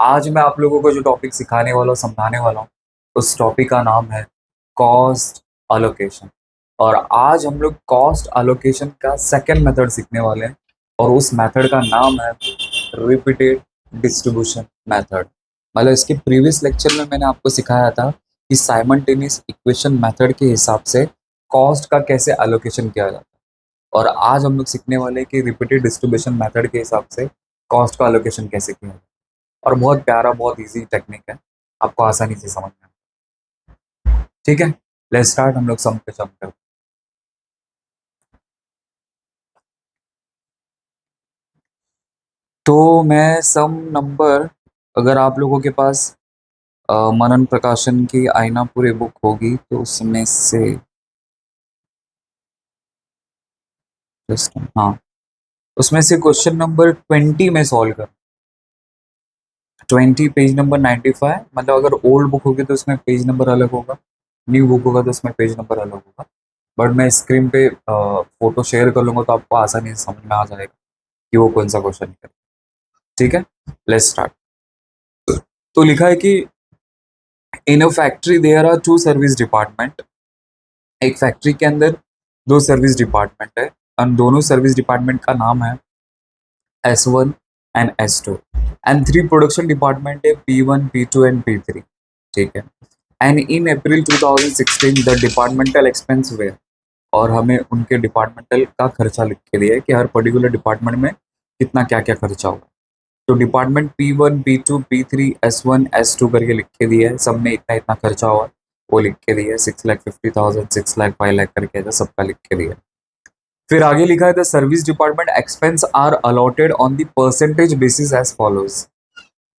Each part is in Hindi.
आज मैं आप लोगों को जो टॉपिक सिखाने वाला हूँ, समझाने वाला हूँ, उस टॉपिक का नाम है कॉस्ट अलोकेशन। और आज हम लोग कॉस्ट अलोकेशन का सेकंड मेथड सीखने वाले हैं और उस मेथड का नाम है रिपीटेड डिस्ट्रीब्यूशन मेथड। मतलब इसके प्रीवियस लेक्चर में मैंने आपको सिखाया था कि साइमल्टेनियस इक्वेशन मेथड के हिसाब से कॉस्ट का कैसे अलोकेशन किया जाता है। और आज हम लोग सीखने वाले हैं कि रिपीटेड डिस्ट्रीब्यूशन मेथड के हिसाब से कॉस्ट का अलोकेशन कैसे किया जाता है। और बहुत प्यारा, बहुत इजी टेक्निक है, आपको आसानी से समझ में आए। ठीक है, लेट्स स्टार्ट। हम लोग सम पे जंप करते हैं। तो मैं सम नंबर, अगर आप लोगों के पास मनन प्रकाशन की आईना पूरी बुक होगी तो उसमें से हाँ, उसमें से क्वेश्चन नंबर 20 में सॉल्व कर। 20 पेज नंबर 95, मतलब अगर ओल्ड बुक होगी तो उसमें पेज नंबर अलग होगा, न्यू बुक होगा तो उसमें पेज नंबर अलग होगा। बट मैं स्क्रीन पे फोटो शेयर कर लूंगा तो आपको आसानी से समझ में आ जाएगा कि वो कौन सा क्वेश्चन है। ठीक है, लेट्स स्टार्ट। तो लिखा है कि in a factory there are two service department. एक फैक्ट्री के अंदर दो सर्विस डिपार्टमेंट है और दोनों सर्विस डिपार्टमेंट का नाम है S1 and S2 and three production department है P1, P2 एंड P3। ठीक है, and in April 2016 the departmental expense were, और हमें उनके डिपार्टमेंटल का खर्चा लिख के दिया है कि हर पर्टिकुलर डिपार्टमेंट में कितना क्या क्या खर्चा होगा। तो department P1, P2, P3, S1, S2 करके लिख के दिया है, सब में इतना इतना खर्चा हुआ, वो लिख के दिया है। 6,50,000, 6,00,000, 5,00,000 करके ऐसा सबका लिख के दिया है। फिर आगे लिखा है the service department expense are allotted on the percentage basis as follows.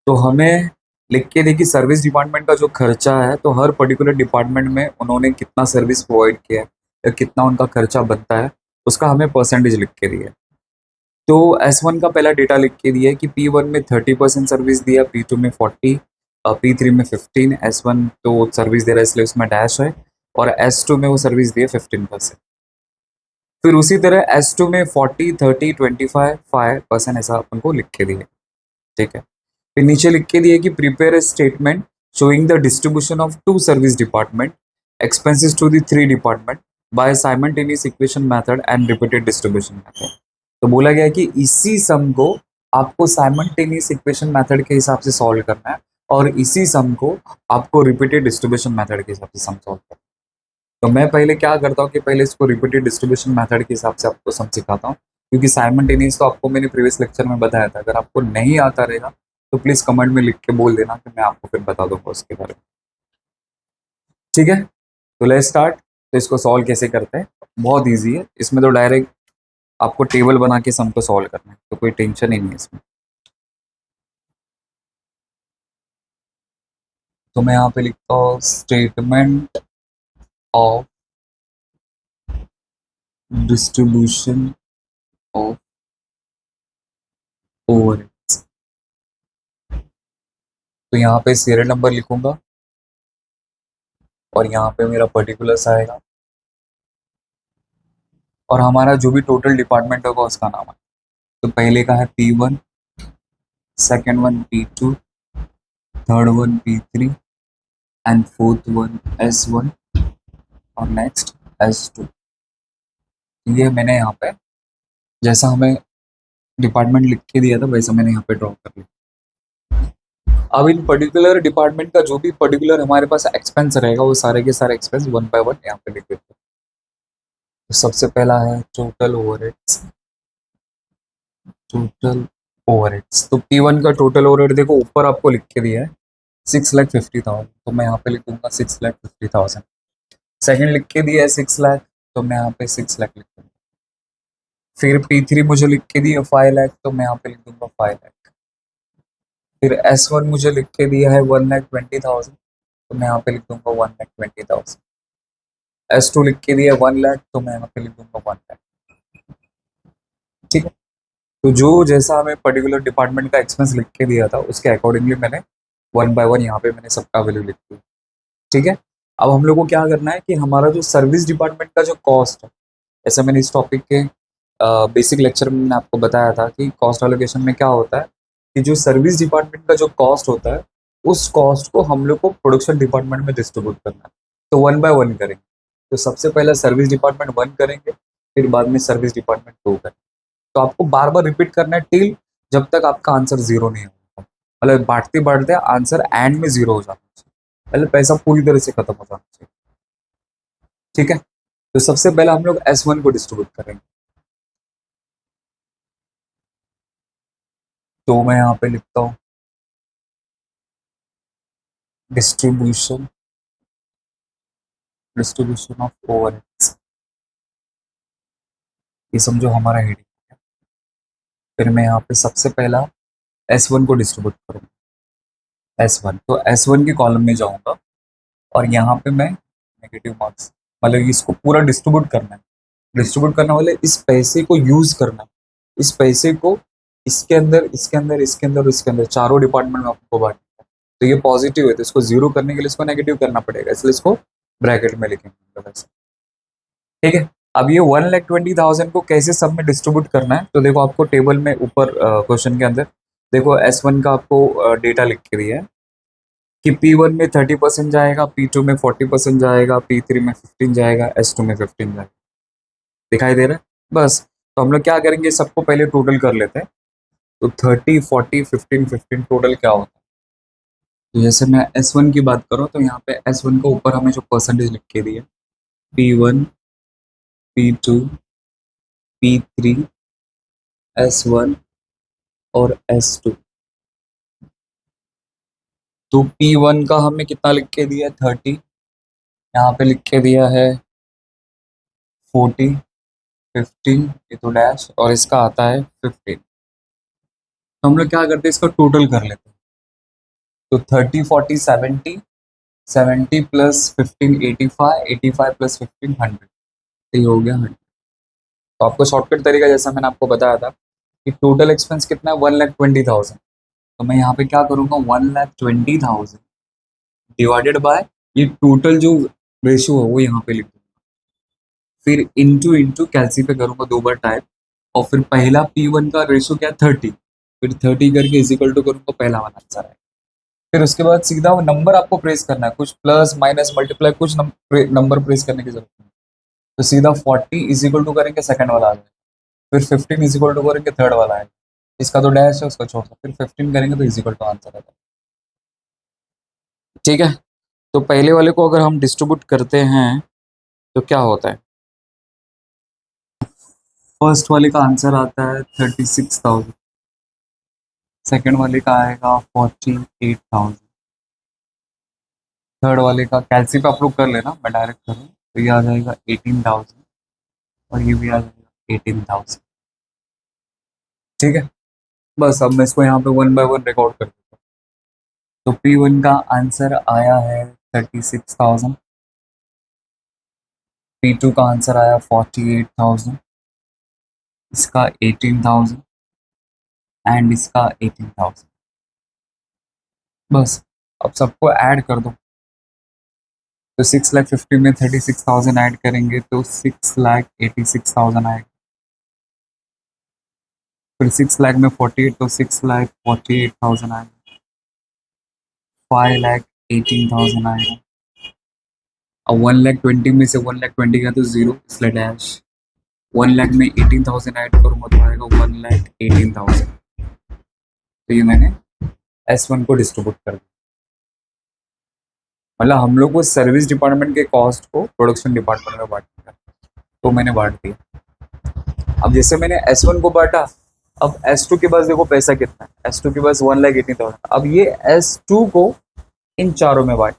तो हमें लिख के दी कि सर्विस डिपार्टमेंट का जो खर्चा है, तो हर पर्टिकुलर डिपार्टमेंट में उन्होंने कितना सर्विस प्रोवाइड किया है या कितना उनका खर्चा बनता है, उसका हमें परसेंटेज लिख के दिया है। तो S1 का पहला डेटा लिख के दिया है कि P1 में 30% सर्विस दिया, P2 में 40, P3 में 15। S1 तो सर्विस दे रहा है इसलिए उसमें डैश है, और S2 में वो सर्विस दिए 15%। फिर उसी तरह S2 में 40, 30, 25, 5% ऐसा अपन को लिख के दिए। ठीक है, फिर नीचे लिख के दिए कि prepare a statement showing the distribution of two service department expenses to the three department by simultaneous equation method and repeated distribution method. तो बोला गया है कि इसी सम को आपको साइमल्टेनियस इक्वेशन मेथड के हिसाब से सॉल्व करना है और इसी सम को आपको रिपीटेड डिस्ट्रीब्यूशन मेथड के हिसाब से सम सॉल्व करना है। तो मैं पहले क्या करता हूँ कि पहले इसको रिपीटेड डिस्ट्रीब्यूशन मेथड के हिसाब से आपको सम सिखाता हूँ, क्योंकि साइमल्टेनियस तो आपको मैंने प्रीवियस लेक्चर में बताया था। अगर आपको नहीं आता रहेगा तो प्लीज कमेंट में लिख के बोल देना कि मैं आपको फिर बता दूंगा उसके बारे में। ठीक है, तो लेट्स स्टार्ट। तो इसको सॉल्व कैसे करते हैं, बहुत ईजी है। इसमें तो डायरेक्ट आपको टेबल बना के सम को सॉल्व करना है, तो कोई टेंशन ही नहीं है इसमें। तो मैं यहाँ पे लिखता हूँ statement of distribution of over. तो यहाँ पे सीरियल नंबर लिखूंगा और यहाँ पे मेरा पर्टिकुलर्स आएगा और हमारा जो भी टोटल डिपार्टमेंट होगा उसका नाम है। तो पहले का है P1, second one P2, third one P3 and fourth one S1 और नेक्स्ट S2। ये मैंने यहाँ पे जैसा हमें डिपार्टमेंट लिख के दिया था वैसा मैंने यहाँ पे ड्रॉ कर लिया। अब इन पर्टिकुलर डिपार्टमेंट का जो भी पर्टिकुलर हमारे पास एक्सपेंस रहेगा वो सारे के सारे एक्सपेंस वन बाय वन यहाँ पे लिख देते हैं। तो सबसे पहला है टोटल ओवरहेड्स। टोटल ओवरहेड्स, तो P1 का टोटल ओवरहेड देखो ऊपर आपको लिख के दिया है 6,50,000, तो मैं यहाँ पे लिख दूंगा 6,50,000। सेकंड लिख के दिया है 6,00,000, तो मैं यहाँ पे 6,00,000 लिख दूंगा। फिर P3 मुझे लिख के दिया 5,00,000, तो मैं यहाँ पे लिख दूंगा 5,00,000। फिर S1 मुझे लिख के दिया है 1,20,000, तो मैं यहाँ पे लिख दूंगा 1,20,000। S2 लिख के दिया 1,00,000, तो मैं यहाँ पे लिख दूंगा 1,00,000। ठीक है, तो जो जैसा हमें पर्टिकुलर डिपार्टमेंट का एक्सपेंस लिख के दिया था उसके अकॉर्डिंगली मैंने वन बाय वन यहाँ पे मैंने सबका वैल्यू लिख दिया। ठीक है, अब हम लोग को क्या करना है कि हमारा जो सर्विस डिपार्टमेंट का जो कॉस्ट है, ऐसे मैंने इस टॉपिक के बेसिक लेक्चर में मैंने आपको बताया था कि कॉस्ट एलोकेशन में क्या होता है कि जो सर्विस डिपार्टमेंट का जो कॉस्ट होता है उस कॉस्ट को हम लोग को प्रोडक्शन डिपार्टमेंट में डिस्ट्रीब्यूट करना है। तो वन बाय वन करेंगे। तो सबसे पहले सर्विस डिपार्टमेंट वन करेंगे, फिर बाद में सर्विस डिपार्टमेंट टू करेंगे। तो आपको बार बार रिपीट करना है टिल जब तक आपका आंसर जीरो नहीं होगा। मतलब बांटते बांटते आंसर एंड में जीरो हो जाना चाहिए, पहले पैसा पूरी तरह से खत्म हो जाना चाहिए। ठीक है, तो सबसे पहले हम लोग S1 को डिस्ट्रीब्यूट करेंगे। तो मैं यहाँ पे लिखता हूँ डिस्ट्रीब्यूशन डिस्ट्रीब्यूशन ऑफ ओवरहेड्स, ये समझो हमारा हेडिंग है। फिर मैं यहाँ पे सबसे पहला S1 को डिस्ट्रीब्यूट करूँगा। S1 तो S1 के कॉलम में जाऊँगा और यहाँ पे मैं नेगेटिव मार्क्स, मतलब इसको पूरा डिस्ट्रीब्यूट करना है। डिस्ट्रीब्यूट करने वाले इस पैसे को यूज करना है, इस पैसे को इसके अंदर इसके अंदर इसके अंदर इसके अंदर चारों डिपार्टमेंट में आपको बांटना है। तो ये पॉजिटिव है तो इसको जीरो करने के लिए इसको नेगेटिव करना पड़ेगा, इसलिए इसको ब्रैकेट में लिखेंगे मतलब ऐसे। ठीक है, अब ये 1,20,000 को कैसे सब में डिस्ट्रीब्यूट करना है, तो देखो आपको टेबल में ऊपर क्वेश्चन के अंदर देखो S1 का आपको डेटा लिख के दिया है कि P1 में 30% जाएगा, P2 में 40% जाएगा, P3 में 15 जाएगा, S2 में 15 जाएगा। दिखाई दे रहा है? बस, तो हम लोग क्या करेंगे, सबको पहले टोटल कर लेते हैं। तो 30, 40, 15, 15 टोटल क्या होता है। तो जैसे मैं S1 की बात करूँ तो यहाँ पे S1 के ऊपर हमें जो परसेंटेज लिख के दिए P1, P2, P3, S1 और S2। तो P1 का हमें कितना लिख के दिया है 30, यहाँ पे लिख के दिया है 40, 15 ये तो डैश और इसका आता है 15। तो हम लोग क्या करते हैं, इसका टोटल कर लेते हैं। तो 30, 40, 70, 70 प्लस 15 85, 85 प्लस 15 100, ये हो गया 100। तो आपको शॉर्टकट तरीका जैसा मैंने आपको बताया था कि टोटल एक्सपेंस कितना है 1,20,000। तो मैं यहाँ पे क्या करूँगा 1,20,000 डिवाइडेड बाय ये टोटल जो रेशियो है वो यहाँ पे लिख दूंगा। फिर इंटू इंटू कैलसी पे करूँगा 2 बार टाइप, और फिर पहला P1 का रेशियो क्या 30, फिर 30 करके इजिकल टू करूँगा पहला वाला आंसर है। फिर उसके बाद सीधा वो नंबर आपको प्रेस करना है, कुछ प्लस माइनस मल्टीप्लाई कुछ नंबर प्रेस करने की जरूरत नहीं। तो सीधा 40 इज इक्वल टू करेंगे सेकंड वाला आ जाएगा, फिर 15 इज इक्वल टू करेंगे थर्ड वाला आएगा, इसका तो डैश है उसका छोड़ दो, फिर 15 करेंगे तो इज इक्वल टू आंसर आता है। ठीक है, तो पहले वाले को अगर हम डिस्ट्रीब्यूट करते हैं तो क्या होता है, फर्स्ट वाले का आंसर आता है 36,000, सेकेंड वाले का आएगा 48,000, थर्ड वाले का कैलसी पे आप लोग कर लेना, मैं डायरेक्ट करूँ तो ये आ जाएगा 18,000 और ये भी आ जाएगा 18,000। ठीक है, बस अब मैं इसको यहाँ पे वन बाय वन रिकॉर्ड कर देता हूँ। तो P1 का आंसर आया है 36,000, P2 का आंसर आया 48,000, इसका 18,000 एंड इसका 18,000। बस, अब सबको ऐड कर दो। तो 6,50,000 में 36,000 ऐड करेंगे तो 6,86,000 आएगा। फिर 6 लाख में 48 तो 6,48,000 आएगा। 5,18,000 आएगा। अब 1,20,000 में से 1,20,000 का तो जीरो इसलिए डैश, 1 लाख में 18,000 ऐड करूँगा तो आएगा 1,18,000। तो ये मैंने S1 को डिस्ट्रीब्यूट कर दिया, मतलब हम लोग को सर्विस डिपार्टमेंट के कॉस्ट को प्रोडक्शन डिपार्टमेंट में बांटना है, तो मैंने बांट दिया। अब जैसे मैंने S1 को बांटा, अब S2 के पास देखो पैसा कितना है, S2 के पास 1,18,000। अब ये S2 को इन चारों में बांट,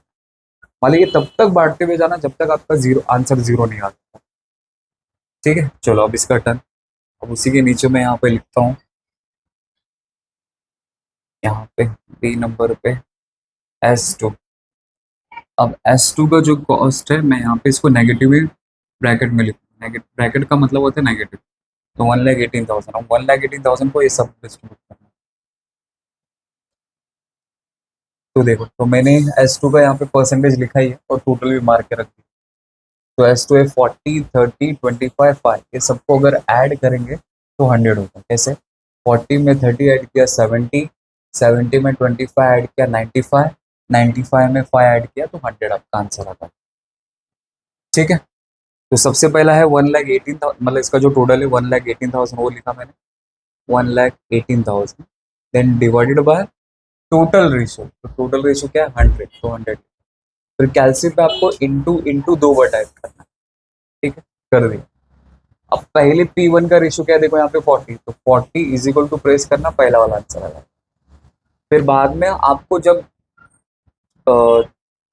मतलब ये तब तक बांटते हुए जाना जब तक आपका जीरो आंसर जीरो नहीं आता। ठीक है, चलो अब इसका टर्न। अब उसी के नीचे मैं यहाँ पे लिखता हूँ, यहाँ पे B नंबर पे S2। अब S2 का जो कॉस्ट है मैं यहाँ पे इसको नेगेटिव ब्रैकेट में लिखूँ, ब्रैकेट का मतलब होता है नेगेटिव। तो 1,18,000, 1,18,000 को ये सब डिस्ट्रीब्यूट करना है। तो देखो, तो मैंने S2 का यहाँ पे परसेंटेज लिखा ही है और टोटल भी मार के रख दिया। तो S2 है 40, 30, 25, 5, ये सबको अगर ऐड करेंगे तो 100 होता है। कैसे, 40 में 30 ऐड किया 70, 70 में 25 ऐड किया 95, 95 में 5 ऐड किया तो 100 आपका आंसर आता है। ठीक है, तो सबसे पहला है 1,18,000, मतलब इसका जो टोटल है 1,18,000 वो लिखा मैंने, 1,18,000, then divided by total ratio, तो टोटल रेशियो क्या है 100, तो 100। फिर कैलसी पे आपको इंटू इंटू 2 बार टाइप करना है। ठीक है, कर दिया। अब पहले P1 का रेशियो क्या है, देखो यहाँ पे 40, तो 40 इज इक्वल टू प्रेस करना, पहला वाला आंसर आएगा। फिर बाद में आपको जब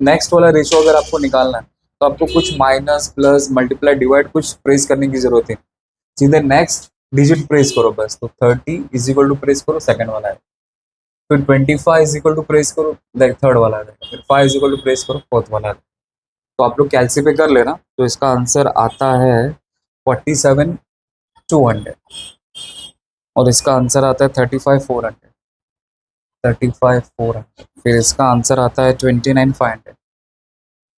नेक्स्ट वाला रेशियो अगर आपको निकालना है तो आपको कुछ माइनस प्लस मल्टीप्लाई डिवाइड कुछ प्रेस करने की जरूरत है, सीधे नेक्स्ट डिजिट प्रेस करो बस। तो 30 इज इक्वल टू प्रेस करो, सेकंड वाला है। फिर 25 इज इक्वल टू प्रेस करो, थर्ड वाला है। फिर 5 इज इक्वल टू प्रेस करो, फोर्थ वाला है। तो आप लोग कैलसी पे कर लेना, तो इसका आंसर आता है 47,200 और इसका आंसर आता है 35,400, 35,400। फिर इसका आंसर आता है 29,500,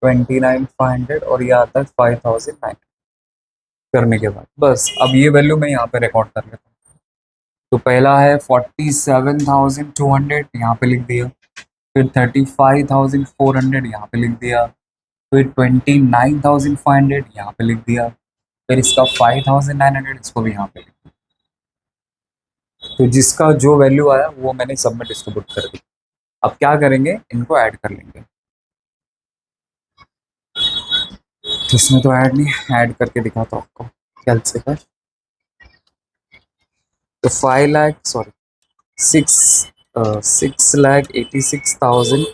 29,500 और ये आता है 5,900 करने के बाद। बस अब ये वैल्यू मैं यहाँ पे रिकॉर्ड कर लेता हूँ। तो पहला है 47,200, यहाँ पे लिख दिया। फिर 35,400 यहाँ पे लिख दिया। फिर 29,500 यहाँ पे लिख दिया। फिर इसका 5,900 इसको भी यहाँ पे लिख दिया। तो जिसका जो वैल्यू आया वो मैंने सब में डिस्ट्रीब्यूट कर दी। अब क्या करेंगे, इनको ऐड कर लेंगे। तो इसमें तो ऐड नहीं, ऐड करके दिखाता हूँ आपको कैलसी पर। तो 6,86,000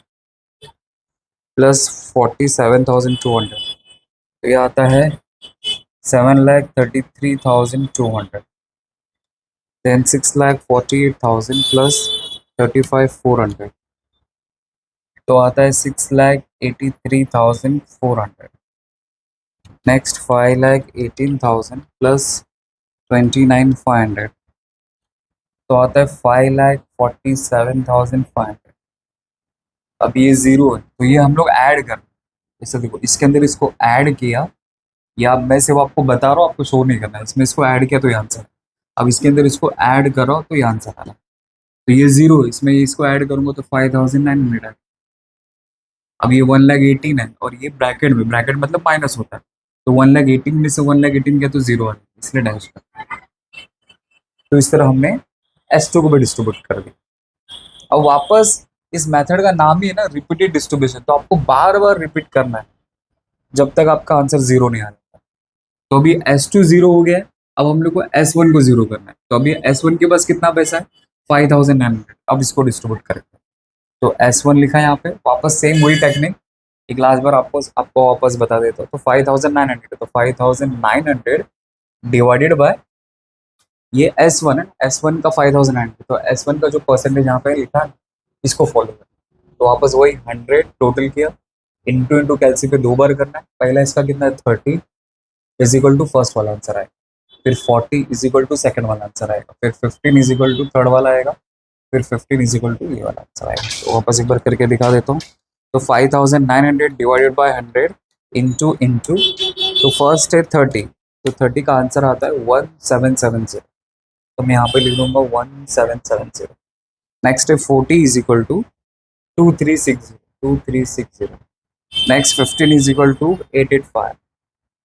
प्लस 47,200, तो ये आता है 7,33,200। देन 6,48,000 प्लस 35,400, तो आता है 6,83,400। नेक्स्ट 5,18,000 प्लस 29,500, तो आता है 5,47,500। अब ये जीरो है तो ये हम लोग ऐड कर, जैसे देखो इसके अंदर इसको ऐड किया, या मैं सिर्फ आपको बता रहा हूँ, आपको शो नहीं करना है। इसमें इसको ऐड किया तो ये आंसर। अब इसके अंदर इसको ऐड करो तो ये आंसर आ रहा है। तो ये जीरो, इसमें इसको ऐड करूंगा तो 5,900 है। अब ये 1,18,000 है और ये ब्रैकेट में, ब्रैकेट मतलब माइनस होता है, तो 1,18,000 में से 1,18,000 गया तो जीरो आ, इसलिए डैश कर। तो इस तरह हमने S2 को भी डिस्ट्रीब्यूट कर दिया। अब वापस इस मेथड का नाम ही है ना रिपीटेड डिस्ट्रीब्यूशन, तो आपको बार बार रिपीट करना है जब तक आपका आंसर जीरो नहीं आ जाता। तो अभी S2 जीरो हो गया है, अब हम लोग को S1 को जीरो करना है। तो अभी S1 के पास कितना पैसा है, 5,900। अब इसको डिस्ट्रीब्यूट करेंगे, तो S1 लिखा है यहाँ पे, वापस सेम वही टेक्निक एक लास्ट बार आपको वापस बता देता हूँ। तो 5,900, तो 5,900 डिवाइडेड बाय ये S1 है, S1 का 5,900, तो S1 का जो परसेंटेज यहाँ पे लिखा है इसको फॉलो करना। तो वापस वही 100 टोटल किया, इंटू इंटू कैलसी पे दो बार करना है। पहला इसका कितना है 30 इज इक्वल टू फर्स्ट वाला आंसर आएगा, फिर 40 इज इक्वल टू सेकंड वाला आंसर आएगा, फिर 15 इज इक्वल टू थर्ड वाला आएगा, फिर 15 इज इक्वल टू ये वाला आंसर आएगा। तो वापस एक बार करके दिखा देता हूँ। तो 5,900 डिवाइडेड बाय 100 इंटू इंटू, तो फर्स्ट है 30, तो 30 का आंसर आता है 1770, तो मैं यहाँ पे लिख दूंगा 1770। नेक्स्ट है 40 is equal to 2360। Next 15 is equal to 885,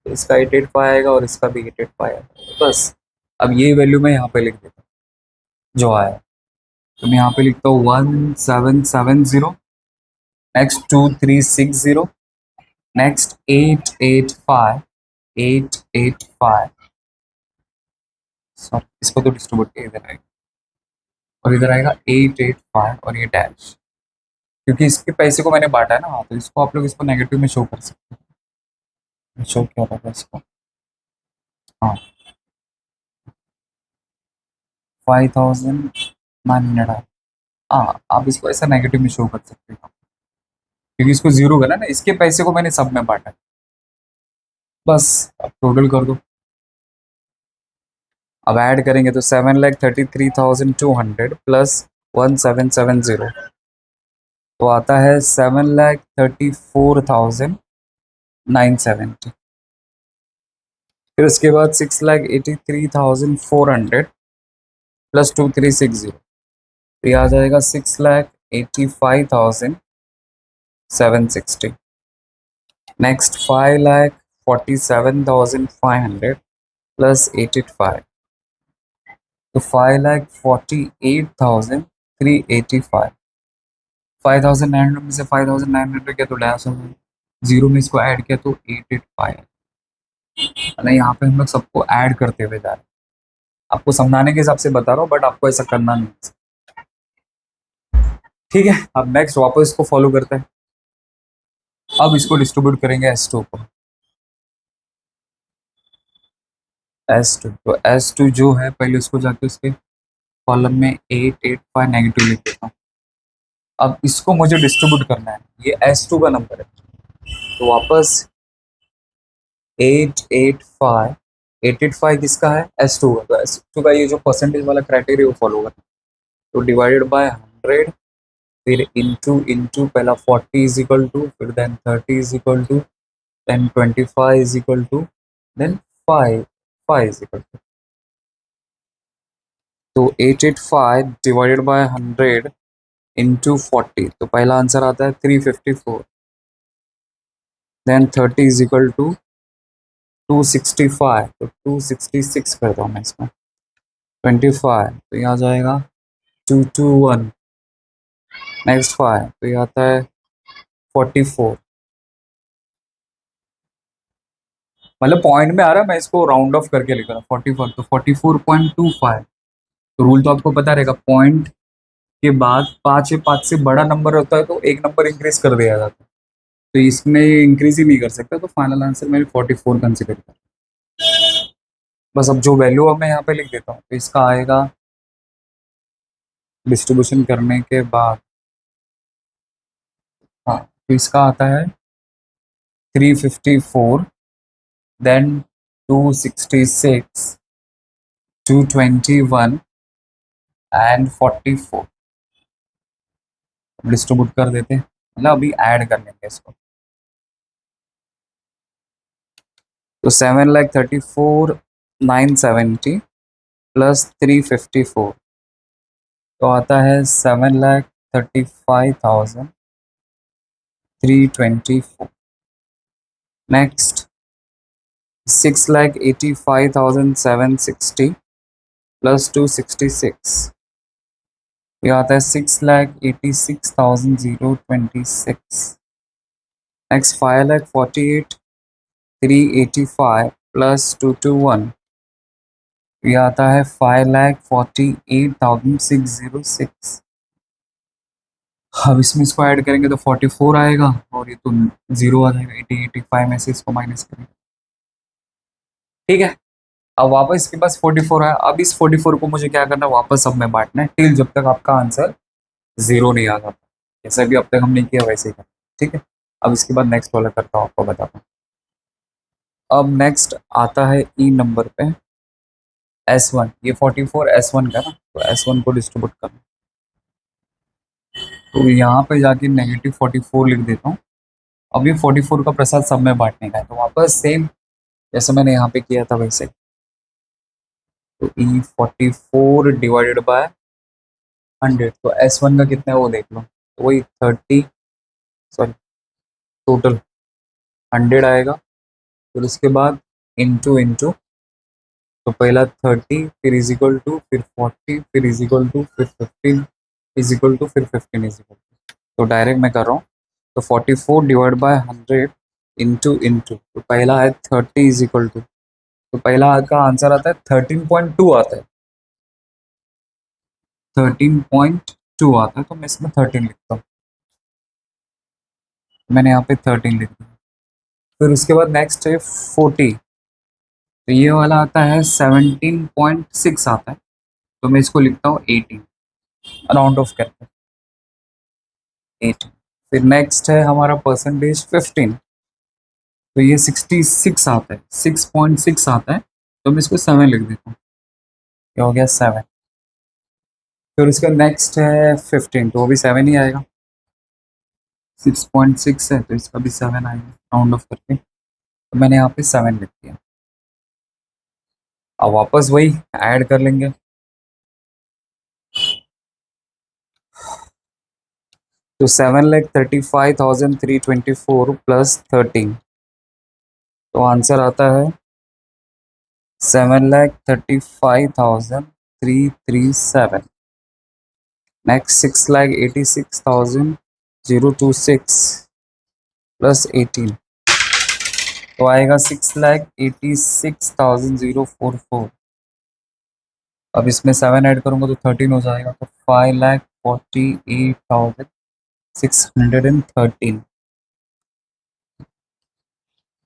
तो इसका 885 आएगा और इसका भी 885 आएगा। बस अब ये वैल्यू मैं यहाँ पे लिख देता हूँ जो आया। तो मैं यहाँ पे लिखता हूँ 1770, नेक्स्ट 2360, नेक्स्ट 885, 885। सॉरी इसको तो डिस्ट्रीब्यूट किया, इधर आएगा और इधर आएगा 885 और ये डैश, क्योंकि इसके पैसे को मैंने बांटा है ना। हाँ, तो इसको आप लोग इसको नेगेटिव में शो कर सकते हैं। शो क्या होगा इसको, हाँ 5,900, हाँ आप इसको ऐसा नेगेटिव में शो कर सकते हो, क्योंकि इसको जीरो करना है ना, इसके पैसे को मैंने सब में बांटा है। बस अब टोटल कर दो। अब ऐड करेंगे तो 7,33,200 प्लस 1,770, तो आता है 7,34,970। फिर उसके बाद 6,83,400 प्लस 2,360, तो ये आ जाएगा 6,85,760। नेक्स्ट 5,47,500 प्लस 885, तो 5,48,385। 5,900 में से 5,900 किया तो डैश हो गया, जीरो में इसको ऐड किया तो 885। मतलब यहाँ पे हम लोग सबको ऐड करते हुए जा रहे हैं। आपको समझाने के हिसाब से बता रहा हूँ, बट आपको ऐसा करना नहीं है। ठीक है, अब नेक्स्ट वापस इसको फॉलो करते हैं। अब इसको डिस्ट्रीब्यूट करेंगे S2 को। S2, तो S2 जो है पहले उसको जाके उसके कॉलम में 885 नेगेटिव लिख देता हूँ। अब इसको मुझे डिस्ट्रीब्यूट करना है, ये S2 का नंबर है, तो वापस 885, 885 किसका है? S2 का। तो S2 का ये जो परसेंटेज वाला क्राइटेरिया वो फॉलो करना है। तो डिवाइडेड बाय 100, फिर इंटू इंटू पहला 40 इज इक्वल टू, फिर then 30 is equal to, then 25 is equal to, then 5 is equal to. तो 885 डिवाइडेड बाय 100 इंटू 40, तो पहला आंसर आता है 354। देन 30 इज इक्वल टू 265, तो 266 करता हूँ मैं इसमें। 25, तो ये आ जाएगा 221। नेक्स्ट 5, तो ये आता है 44। मतलब पॉइंट में आ रहा है, मैं इसको राउंड ऑफ करके लिख रहा हूँ 44, तो 44.25। तो रूल तो आपको पता रहेगा, पॉइंट के बाद 5 से बड़ा नंबर होता है तो एक नंबर इंक्रीज कर दिया जाता है। तो इसमें इंक्रीज ही नहीं कर सकता, तो फाइनल आंसर मैंने 44 कंसिडर किया। बस अब जो वैल्यू अब मैं यहाँ पे लिख देता हूँ, तो इसका आएगा डिस्ट्रीब्यूशन करने के बाद, हाँ, तो इसका आता है 354, देन 266, 221 एंड 44। डिस्ट्रीब्यूट कर देते हैं, मतलब अभी ऐड कर लेंगे इसको। तो 7,34,970 प्लस 354, तो आता है 7,35,324। नेक्स्ट 6,85,760 प्लस 266, ये आता है 6,86,026। नेक्स्ट 5,48,385 प्लस 221, ये आता है 5,48,606। अब इसमें इसको ऐड करेंगे तो 44 आएगा, और ये तो जीरो आ जाएगा, 80 85 में से इसको माइनस करेंगे। ठीक है, अब वापस इसके पास 44 है। अब इस 44 को मुझे क्या करना है, वापस सब में बांटना है टिल जब तक आपका आंसर जीरो नहीं आ जाता। जैसे भी अब तक हमने किया वैसे ही करना। ठीक है, अब इसके बाद नेक्स्ट वाला करता हूँ, आपको बताता हूँ। अब नेक्स्ट आता है ई नंबर पे S1, ये 44 S1 का ना, तो S1 को डिस्ट्रीब्यूट करना। तो यहाँ पे जाके -44 लिख देता हूँ। अब ये 44 का प्रसाद सब में बांटने का है, तो वापस सेम जैसे मैंने यहाँ पे किया था वैसे। तो E44 डिवाइडेड बाय 100, तो S1 का कितना है वो देख लो, तो वही 30, सॉरी टोटल 100 आएगा। फिर उसके बाद इंटू इंटू, तो पहला 30, फिर इज इक्वल टू, फिर 40, फिर इज इक्वल टू, फिर 15 इज इक्वल टू, फिर 15 इज इक्वल टू। तो डायरेक्ट मैं कर रहा हूँ, तो 44 डिवाइड बाय 100 इंटू इंटू, तो पहला है 30 इज इक्वल टू, तो पहला का आंसर आता है 13.2 आता है, 13.2 आता है, तो मैं इसमें 13 लिखता हूँ। मैंने यहाँ पे 13 लिख दिया। फिर उसके बाद नेक्स्ट है 40, तो ये वाला आता है 17.6 आता है, तो मैं इसको लिखता हूँ 18, राउंड ऑफ करके 18। फिर नेक्स्ट है हमारा परसेंटेज 15, तो ये 66 आता है, 6.6 आता है, तो मैं इसको 7 लिख देता हूँ, ये हो गया 7। फिर उसका नेक्स्ट है 15, तो वो भी 7 ही आएगा, 6.6 है तो इसका भी 7 आएगा, राउंड ऑफ करके, तो मैंने यहाँ पे 7 लिख दिया। अब वापस वही ऐड कर लेंगे, तो 7,35,324 प्लस 13, तो आंसर आता है 7,35,337। नेक्स्ट 6,86,026 प्लस 18, तो आएगा 6,86,044। अब इसमें 7 ऐड करूंगा तो 13 हो जाएगा, तो 5,48,613।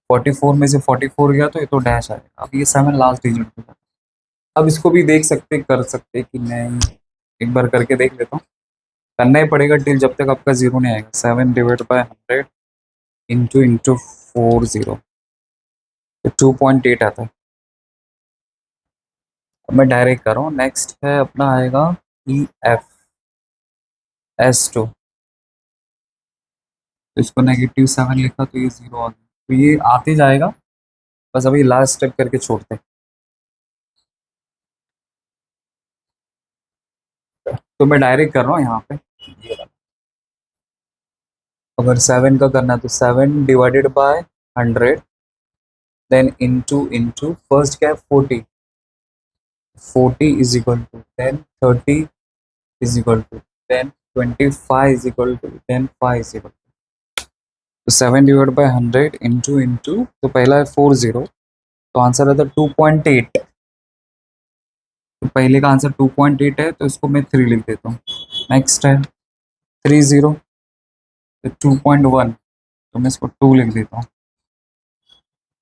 44 में से 44 गया तो ये तो डैश आएगा। अब ये 7 लास्ट डिजिट होगा। अब इसको भी देख सकते कर सकते कि नहीं, एक बार करके देख लेता हूँ। करना ही पड़ेगा टिल जब तक आपका जीरो नहीं आएगा। 7 डिवाइड बाय 100 इंटू 40, तो 2.8 आता है। अब मैं डायरेक्ट कर रहा हूँ। नेक्स्ट है अपना आएगा EFS2, तो इसको -7 लिखा तो ये 0 आ गया, तो ये आते जाएगा। बस अभी लास्ट स्टेप करके छोड़ते हैं। तो मैं डायरेक्ट कर रहा हूँ यहाँ पे। अगर 7 का करना है तो 7 divided by 100, then into first क्या है 40, 40 is equal to, then 30 is equal to, then 25 is equal to, then 5 is equal to. तो 7 डिवाइड बाय 100 इंटू, तो पहला है 40, तो आंसर आता है 2.8। तो पहले का आंसर 2.8 है, तो इसको मैं 3 लिख देता हूँ। नेक्स्ट है 30, तो 2.1, तो मैं इसको 2 लिख देता हूँ।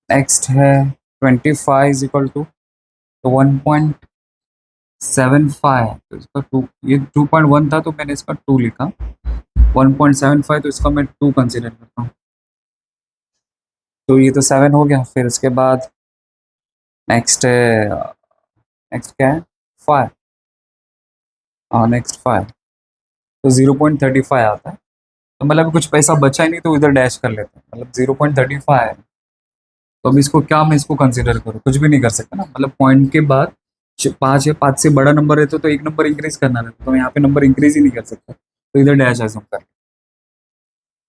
नेक्स्ट है 25 इज इक्वल टू, तो 1.75, तो इसका 2, ये 2.1 था तो मैंने इसका 2 लिखा। 1.75, तो इसका मैं 2 कंसिडर करता हूँ। तो ये तो 7 हो गया। फिर उसके बाद नेक्स्ट है, नेक्स्ट क्या है 5, हाँ नेक्स्ट 5, तो 0.35 आता है। तो मतलब कुछ पैसा बचा ही नहीं, तो इधर डैश कर लेते हैं। मतलब 0.35 है, तो अब इसको क्या मैं इसको कंसिडर करूँ, कुछ भी नहीं कर सकता ना। मतलब पॉइंट के बाद 5 है, 5 से बड़ा नंबर है तो एक नंबर इंक्रीज करना रहता, तो यहाँ पे नंबर इंक्रीज ही नहीं कर सकता, तो इधर डैश है कर।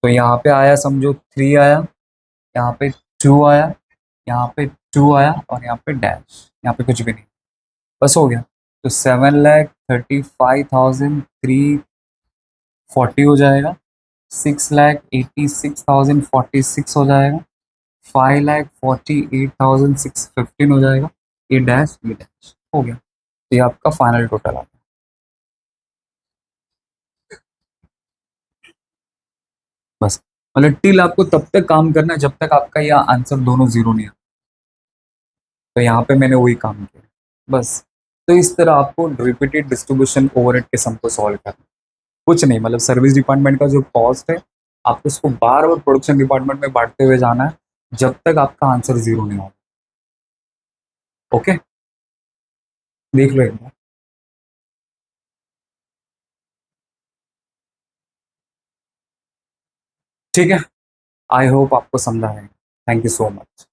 तो यहाँ पे आया समझो 3 आया, यहाँ पे 2 आया, यहाँ पे 2 आया, और यहाँ पे डैश, यहाँ पे कुछ भी नहीं, बस हो गया। तो 7,35,340 हो जाएगा, 6,86,046 हो जाएगा, 5,48,615 हो जाएगा, ये डैश ये डैश हो गया। तो ये आपका फाइनल टोटल आ गया। बस मतलब टिल आपको तब तक काम करना है जब तक आपका यह आंसर दोनों जीरो नहीं आता। तो यहाँ पे मैंने वही काम किया बस। तो इस तरह आपको रिपीटेड डिस्ट्रीब्यूशन ओवरहेड के सम को सॉल्व करना, कुछ नहीं। मतलब सर्विस डिपार्टमेंट का जो कॉस्ट है, आपको उसको बार बार प्रोडक्शन डिपार्टमेंट में बांटते हुए जाना है जब तक आपका आंसर जीरो नहीं होगा। ओके, देख लो एक बार। ठीक है, आई होप आपको समझा है। Thank you so much.